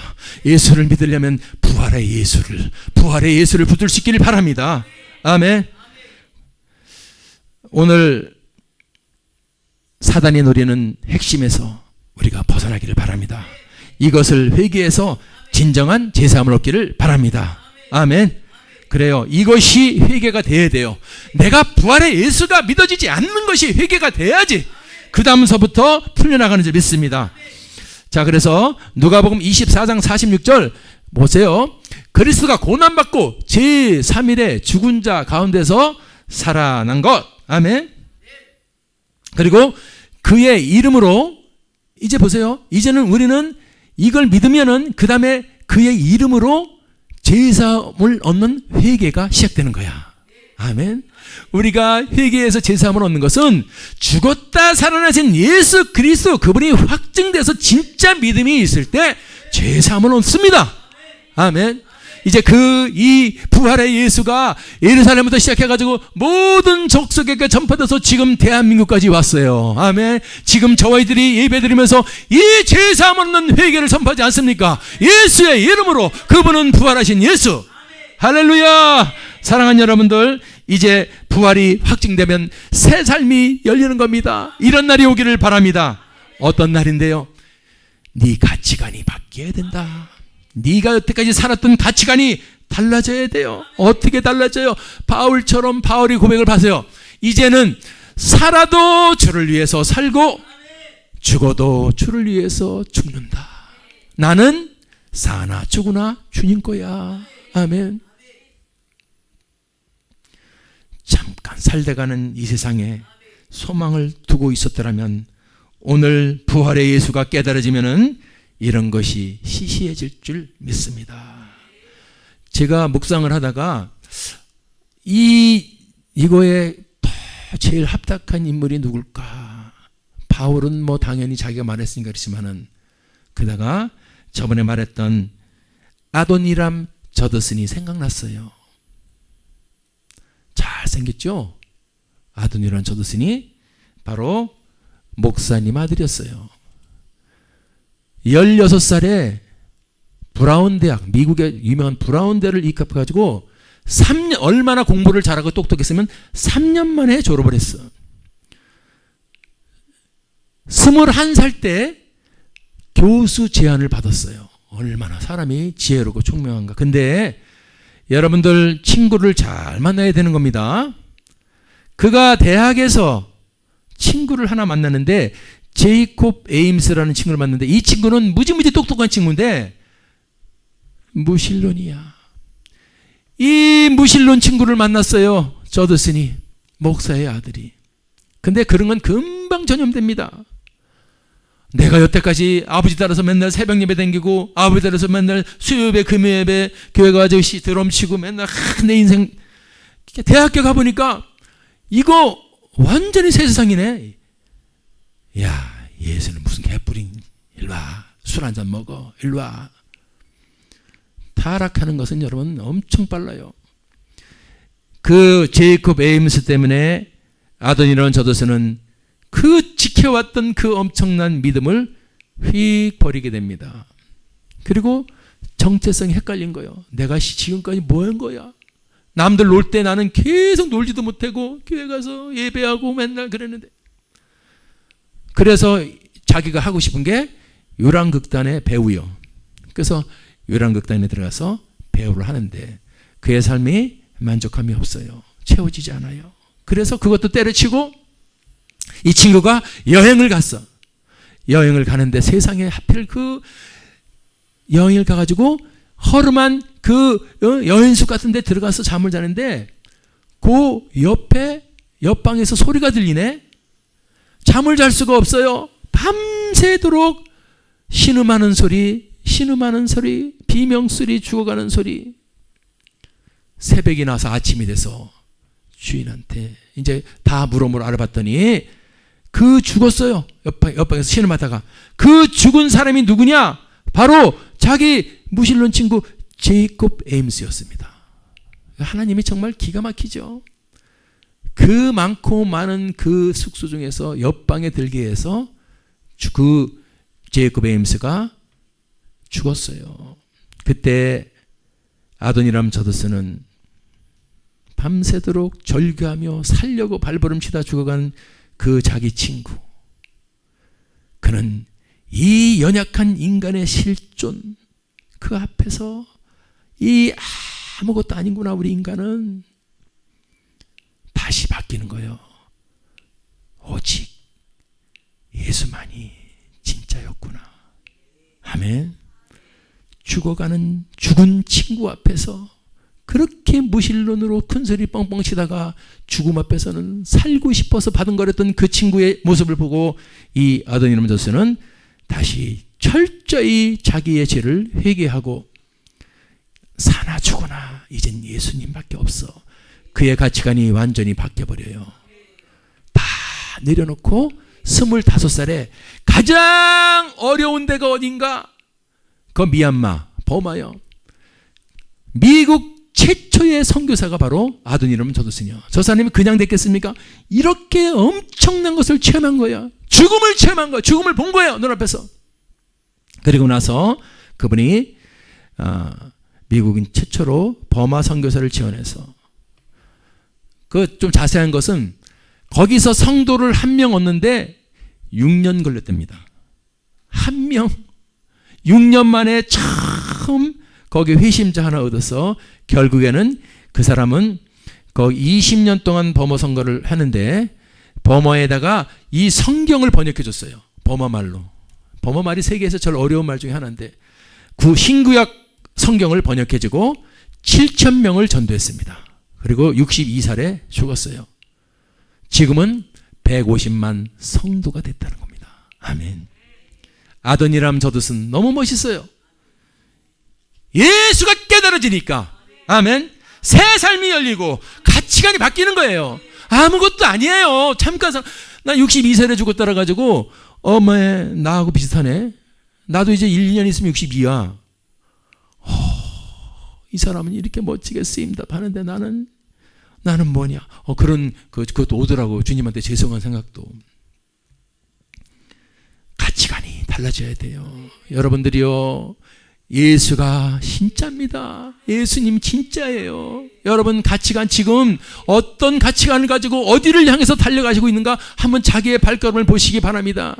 [SPEAKER 1] 예수를 믿으려면 부활의 예수를 붙들 수 있기를 바랍니다. 아멘. 오늘 사단이 노리는 핵심에서 우리가 벗어나기를 바랍니다. 이것을 회개해서 진정한 제사함을 얻기를 바랍니다. 아멘. 그래요. 이것이 회개가 돼야 돼요. 내가 부활의 예수가 믿어지지 않는 것이 회개가 돼야지 그 다음서부터 풀려나가는 줄 믿습니다. 자, 그래서 누가복음 24장 46절 보세요. 그리스도가 고난받고 제3일에 죽은 자 가운데서 살아난 것. 아멘. 그리고 그의 이름으로 이제 보세요. 이제는 우리는 이걸 믿으면은 그 다음에 그의 이름으로 제사함을 얻는 회개가 시작되는 거야. 아멘. 우리가 회개해서 제사함을 얻는 것은 죽었다 살아나신 예수 그리스도 그분이 확증돼서 진짜 믿음이 있을 때 제사함을 얻습니다. 아멘. 이제 이 부활의 예수가 예루살렘부터 시작해가지고 모든 족속에게 전파돼서 지금 대한민국까지 왔어요. 아멘. 지금 저희들이 예배드리면서 이 제사함 얻는 회개를 선포하지 않습니까? 예수의 이름으로 그분은 부활하신 예수. 할렐루야. 사랑하는 여러분들, 이제 부활이 확증되면 새 삶이 열리는 겁니다. 이런 날이 오기를 바랍니다. 어떤 날인데요? 네 가치관이 바뀌어야 된다. 네가 여태까지 살았던 가치관이 달라져야 돼요. 어떻게 달라져요? 바울처럼 바울이 고백을 하세요. 이제는 살아도 주를 위해서 살고 죽어도 주를 위해서 죽는다. 나는 사나 죽으나 주님 거야. 아멘. 잠깐 살다가는 이 세상에 소망을 두고 있었더라면 오늘 부활의 예수가 깨달아지면은 이런 것이 시시해질 줄 믿습니다. 제가 묵상을 하다가 이거에 더 제일 합당한 인물이 누굴까? 바울은 뭐 당연히 자기가 말했으니까 그렇지만은 그다가 저번에 말했던 아도니람 저더슨이 생각났어요. 잘생겼죠? 아도니람 저더슨이 바로 목사님 아들이었어요. 16살에 브라운 대학, 미국의 유명한 브라운 대를 입학해가지고 3년, 얼마나 공부를 잘하고 똑똑했으면 3년 만에 졸업을 했어. 21살 때 교수 제안을 받았어요. 얼마나 사람이 지혜롭고 총명한가. 근데 여러분들 친구를 잘 만나야 되는 겁니다. 그가 대학에서 친구를 하나 만났는데 제이콥 에임스라는 친구를 만났는데 이 친구는 무지무지 똑똑한 친구인데 무신론이야. 이 무신론 친구를 만났어요. 저더슨이, 목사의 아들이. 근데 그런 건 금방 전염됩니다. 내가 여태까지 아버지 따라서 맨날 새벽 예배 다니고 아버지 따라서 맨날 수요예배 금요예배 교회 가서 드럼 치고 맨날 내 인생 대학교 가보니까 이거 완전히 새 세상이네. 야, 예수는 무슨 개뿔인. 일로와. 술 한잔 먹어. 일로와. 타락하는 것은 여러분 엄청 빨라요. 그 제이콥 에임스 때문에 아도니라는 저더슨은 그 지켜왔던 그 엄청난 믿음을 휙 버리게 됩니다. 그리고 정체성이 헷갈린 거예요. 내가 지금까지 뭐 한 거야? 남들 놀 때 나는 계속 놀지도 못하고 교회 가서 예배하고 맨날 그랬는데, 그래서 자기가 하고 싶은 게 요랑극단의 배우요. 그래서 요랑극단에 들어가서 배우를 하는데 그의 삶이 만족함이 없어요. 채워지지 않아요. 그래서 그것도 때려치고 이 친구가 여행을 갔어. 여행을 가는데 세상에 하필 그 여행을 가가지고 허름한 그 여인숙 같은 데 들어가서 잠을 자는데 그 옆방에서 소리가 들리네. 잠을 잘 수가 없어요. 밤새도록 신음하는 소리, 비명소리, 죽어가는 소리. 새벽이 나서 아침이 돼서 주인한테 이제 다 물어물어 알아봤더니 그 죽었어요. 옆방에서 신음하다가. 그 죽은 사람이 누구냐? 바로 자기 무신론 친구 제이콥 에임스였습니다. 하나님이 정말 기가 막히죠. 그 많고 많은 그 숙소 중에서 옆방에 들게 해서 그 제이콥 에임스가 죽었어요. 그때 아도니람 저드스는 밤새도록 절규하며 살려고 발버름치다 죽어간 그 자기 친구, 그는 이 연약한 인간의 실존 그 앞에서 이 아무것도 아닌구나 우리 인간은 다시 바뀌는 거예요. 오직 예수만이 진짜였구나. 아멘. 죽어가는 죽은 친구 앞에서 그렇게 무신론으로 큰소리 뻥뻥 치다가 죽음 앞에서는 살고 싶어서 바둥거렸던 그 친구의 모습을 보고 이 아도니람 저스는 다시 철저히 자기의 죄를 회개하고 사나 죽으나 이젠 예수님밖에 없어. 그의 가치관이 완전히 바뀌어버려요. 다 내려놓고 25살에 가장 어려운 데가 어딘가? 그 미얀마, 버마요. 미국 최초의 선교사가 바로 아도니람 저드스요. 저 사람이 그냥 됐겠습니까? 이렇게 엄청난 것을 체험한 거야. 죽음을 체험한 거야. 죽음을 본 거예요. 눈앞에서. 그리고 나서 그분이 미국인 최초로 버마 선교사를 지원해서 그 좀 자세한 것은 거기서 성도를 한 명 얻는데 6년 걸렸답니다. 한 명. 6년 만에 처음 거기 회심자 하나 얻어서 결국에는 그 사람은 거기 20년 동안 버머 선거를 하는데 버머에다가 이 성경을 번역해 줬어요. 버머 말로. 버머 말이 세계에서 제일 어려운 말 중에 하나인데 신구약 성경을 번역해 주고 7,000명을 전도했습니다. 그리고 62살에 죽었어요. 지금은 150만 성도가 됐다는 겁니다. 아멘. 아도니람 저드스는 너무 멋있어요. 예수가 깨달아지니까 아멘. 새 삶이 열리고 가치관이 바뀌는 거예요. 아무것도 아니에요. 잠깐 나 62살에 죽었다라 가지고 엄마의 나하고 비슷하네. 나도 이제 1년 있으면 62야. 이 사람은 이렇게 멋지게 쓰임답하는데 나는 뭐냐? 그것도 오더라고. 주님한테 죄송한 생각도. 가치관이 달라져야 돼요. 여러분들이요, 예수가 진짜입니다. 예수님 진짜예요. 여러분 가치관, 지금 어떤 가치관을 가지고 어디를 향해서 달려가시고 있는가 한번 자기의 발걸음을 보시기 바랍니다.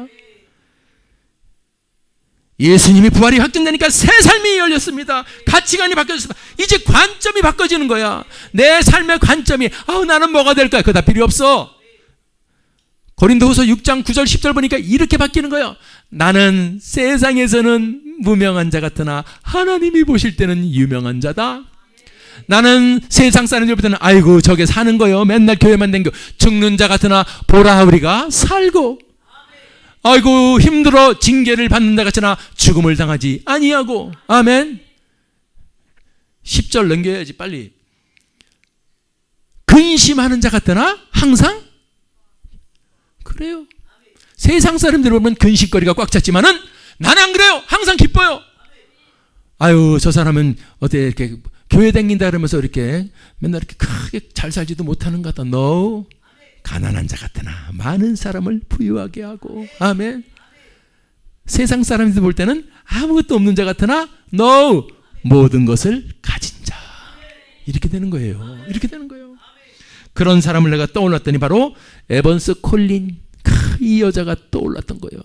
[SPEAKER 1] 예수님이 부활이 확정되니까 새 삶이 열렸습니다. 가치관이 바뀌었습니다. 이제 관점이 바꿔지는 거야. 내 삶의 관점이 나는 뭐가 될까? 그거 다 필요 없어. 고린도후서 6장 9절 10절 보니까 이렇게 바뀌는 거예요. 나는 세상에서는 무명한 자 같으나 하나님이 보실 때는 유명한 자다. 나는 세상 사람들 볼 때는 아이고 저게 사는 거요. 맨날 교회만 댕겨. 죽는 자 같으나 보라 우리가 살고. 아이고 힘들어 징계를 받는다 같으나 죽음을 당하지 아니하고. 아멘. 10절 넘겨야지 빨리. 근심하는 자 같으나 항상 그래요. 세상 사람들 보면 근심거리가 꽉 찼지만은 나는 안 그래요. 항상 기뻐요. 아유 저 사람은 어때 이렇게 교회 다닌다 그러면서 이렇게 맨날 이렇게 크게 잘 살지도 못하는 것 같다. No. 가난한 자 같으나 많은 사람을 부유하게 하고. 아멘. 세상 사람들 볼 때는 아무것도 없는 자 같으나 No. 모든 것을 가진 자. 이렇게 되는 거예요. 이렇게 되는 거예요. 그런 사람을 내가 떠올랐더니 바로 에번스 콜린. 이 여자가 떠올랐던 거예요.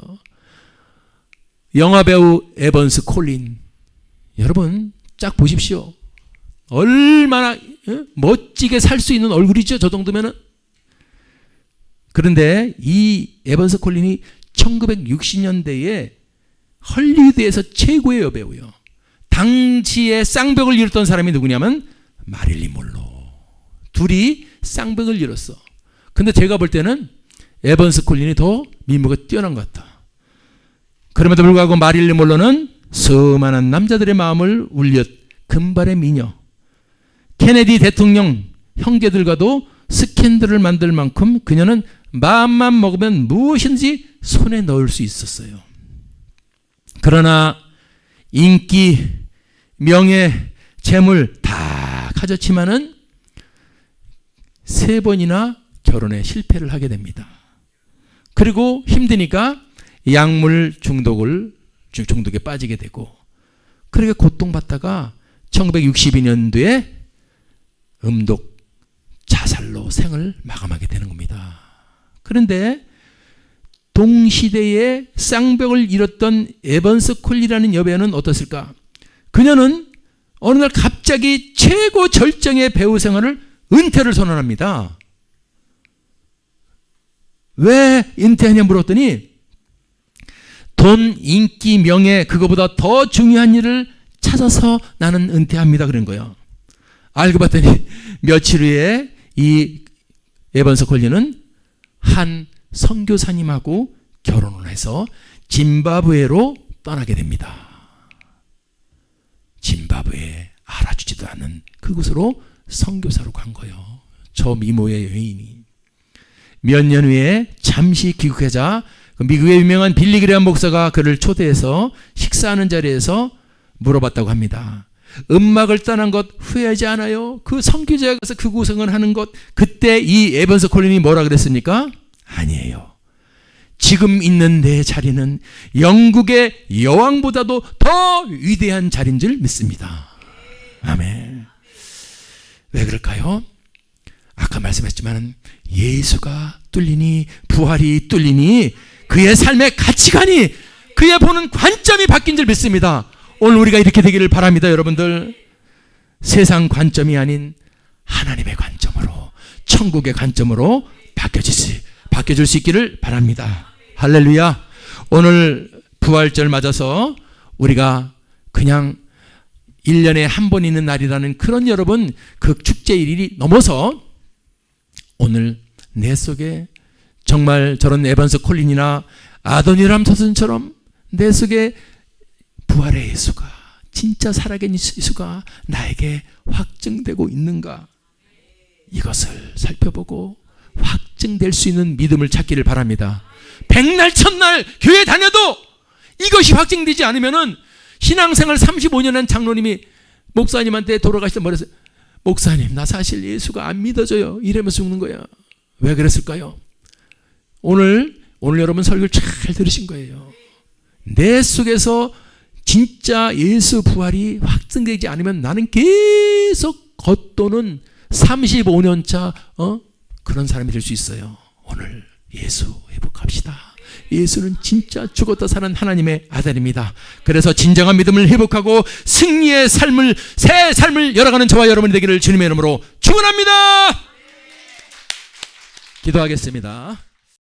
[SPEAKER 1] 영화배우 에번스 콜린. 여러분 쫙 보십시오. 얼마나 멋지게 살 수 있는 얼굴이죠. 저 정도면은. 그런데 이 에번스 콜린이 1960년대에 헐리우드에서 최고의 여배우요. 당시에 쌍벽을 이뤘던 사람이 누구냐면 마릴린 몰로. 둘이 쌍벽을 이뤘어. 근데 제가 볼 때는 에번스 콜린이 더 미모가 뛰어난 것 같다. 그럼에도 불구하고 마릴린 monroe는 수많은 남자들의 마음을 울렸 금발의 미녀. 케네디 대통령 형제들과도 스캔들을 만들 만큼 그녀는 마음만 먹으면 무엇인지 손에 넣을 수 있었어요. 그러나 인기, 명예, 재물 다 가졌지만은 3번이나 결혼에 실패를 하게 됩니다. 그리고 힘드니까 약물 중독에 빠지게 되고, 그렇게 고통받다가 1962년도에 음독 자살로 생을 마감하게 되는 겁니다. 그런데 동시대에 쌍벽을 이뤘던 에번스 콜린이라는 여배우는 어떻을까? 그녀는 어느 날 갑자기 최고 절정의 배우 생활을 은퇴를 선언합니다. 왜 은퇴하냐 물었더니 돈, 인기, 명예 그거보다 더 중요한 일을 찾아서 나는 은퇴합니다 그런 거예요. 알고 봤더니 며칠 후에 이 에번스 콜린은 한 선교사님하고 결혼을 해서 짐바브웨로 떠나게 됩니다. 짐바브웨 알아주지도 않은 그곳으로 선교사로 간 거예요. 저 미모의 여인이. 몇 년 후에 잠시 귀국하자 미국의 유명한 빌리 그레엄 목사가 그를 초대해서 식사하는 자리에서 물어봤다고 합니다. 음악을 떠난 것 후회하지 않아요? 그 선교제에 가서 그 고생을 하는 것. 그때 이 에번스 콜린이 뭐라 그랬습니까? 아니에요. 지금 있는 내 자리는 영국의 여왕보다도 더 위대한 자리인 줄 믿습니다. 아멘. 왜 그럴까요? 아까 말씀했지만 예수가 뚫리니, 부활이 뚫리니 그의 삶의 가치관이, 그의 보는 관점이 바뀐 줄 믿습니다. 오늘 우리가 이렇게 되기를 바랍니다. 여러분들, 세상 관점이 아닌 하나님의 관점으로, 천국의 관점으로 바뀌어질 수 있기를 바랍니다. 할렐루야. 오늘 부활절 맞아서 우리가 그냥 1년에 한 번 있는 날이라는 그런 여러분 그 축제일이 넘어서 오늘 내 속에 정말 저런 에번스 콜린이나 아도니람 토슨처럼 내 속에 부활의 예수가, 진짜 살아계신 예수가 나에게 확증되고 있는가, 이것을 살펴보고 확증될 수 있는 믿음을 찾기를 바랍니다. 백날 첫날 교회 다녀도 이것이 확증되지 않으면은 신앙생활 35년 한 장로님이 목사님한테 돌아가시다 말했어요. 목사님, 나 사실 예수가 안 믿어져요. 이러면서 죽는 거야. 왜 그랬을까요? 오늘 여러분 설교를 잘 들으신 거예요. 내 속에서 진짜 예수 부활이 확증되지 않으면 나는 계속 겉도는 35년차 그런 사람이 될 수 있어요. 오늘 예수 회복합시다. 예수는 진짜 죽었다 사는 하나님의 아들입니다. 그래서 진정한 믿음을 회복하고 승리의 삶을, 새 삶을 열어가는 저와 여러분이 되기를 주님의 이름으로 축원합니다. 기도하겠습니다.